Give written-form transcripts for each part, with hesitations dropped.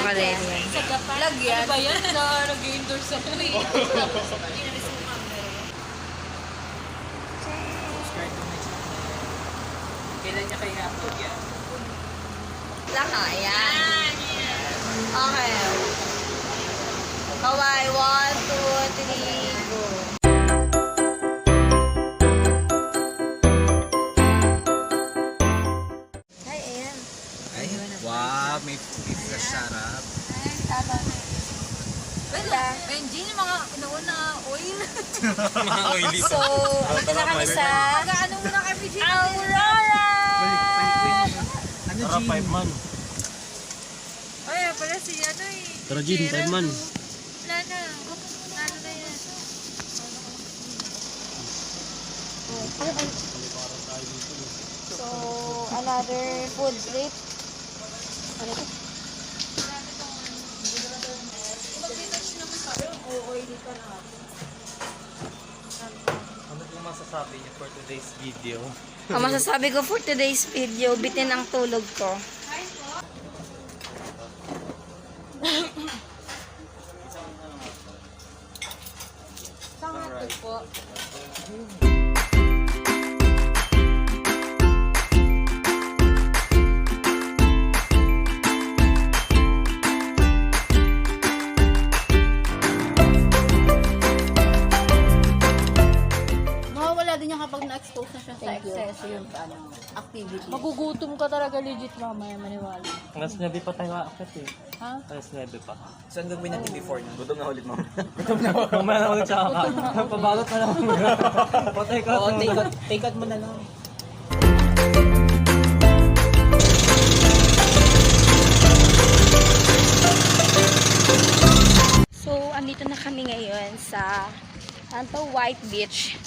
naka-ready yan. Sa dapat. Lagyan. Ano ba yan? Na nag-endorse sa free. Kailan niya kayo upload yan? Laka, yan. Okay. Kawai, 1, 2, 3, go. Ay, ayan. Ay, wow, may fresh sarap. Wala. Benji, yung mga nauna oil. Mga oily. So, ito na kami sa Mag-ano muna kay Benji? Aurora! Ano, Tara, 5 man. Ay, pala si ano eh. Tara, Jin, 5 man. Wala na. Ano na yan? So, another food trip. Ano ito? Ano po masasabi niyo for today's video? Ang masasabi ko for today's video, bitin ang tulog ko. Sangat po. Mawawala din yung kapag na-expose na siya sa excess yung activity. Magugutom ka talaga legit mamaya maniwala. Alas 9 pa tayo aakit eh. Ha? Alas 9 pa. Saan gagawin natin before nun? Gutom na ulit mo. Mamaya na ulit siya kakain. Pabalot na lang. Patay ka. Oo, take out mo na lang. So, andito na kami ngayon sa White Beach.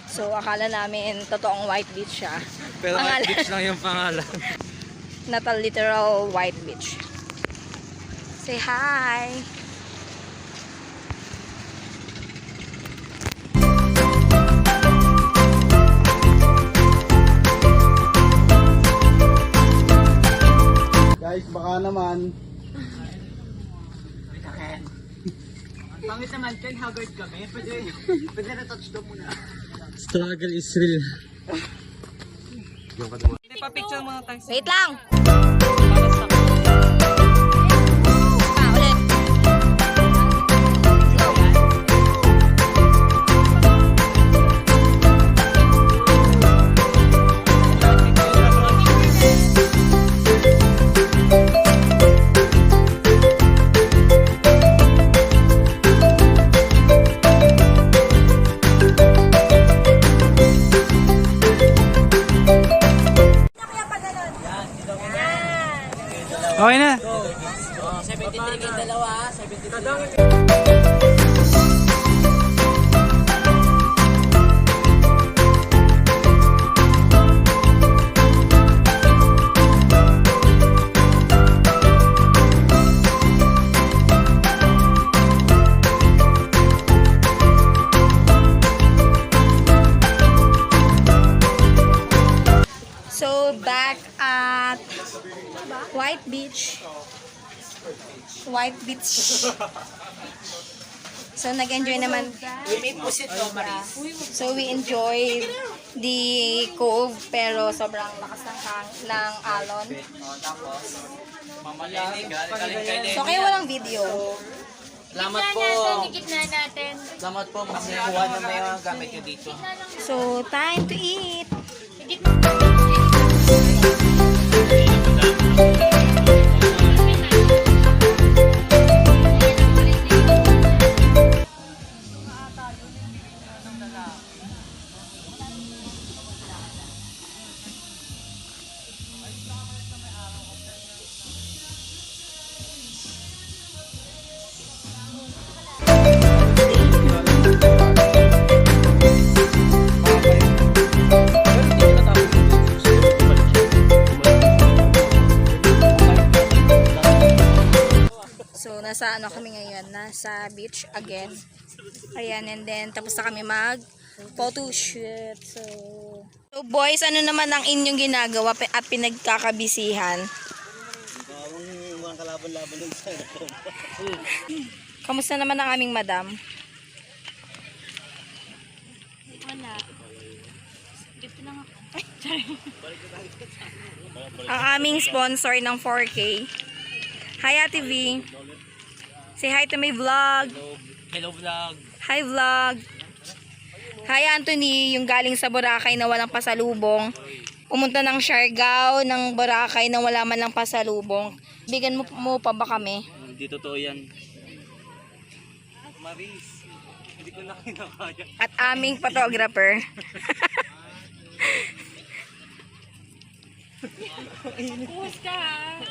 So, akala namin totoong White Beach siya. Pero Pangalan. White Beach lang yung pangalan. Not a literal White Beach. Say hi! Guys, baka naman. Pangit naman, Ken, haggard kami. Pwede na touchdown muna. Struggle is real. Wait lang! Ulit. Okay na. 73 kayong dalawa, 73. So, back at White Beach. White Beach. So, nag-enjoy naman. May pusit to, Maris. So, we enjoyed the cove, pero sobrang lakas ng alon. Tapos, mamalinig, galing. So, kaya walang video. Salamat po. Gitna natin. Salamat po, kasi kuha na may mga gamit nyo dito. So, time to eat. So, nasa ano kami ngayon? Nasa beach again. Ayan, and then tapos na kami mag photo shoot. So boys, ano naman ang inyong ginagawa at pinagkakabisihan? mga kalaban-laban ng sa Kamusta naman ang aming madam? Wala. Dito lang ako. Ang aming sponsor ng 4K. Hi Ate V. Say hi to my vlog. Hello vlog. Hi vlog. Hi Anthony, yung galing sa Boracay na walang pasalubong. Pumunta ng Siargao ng Boracay na wala man lang pasalubong. Bigyan mo pa ba kami? Hindi totoo yan. Maris, hindi ko na kinakaya. At aming photographer. Puhos ka ha.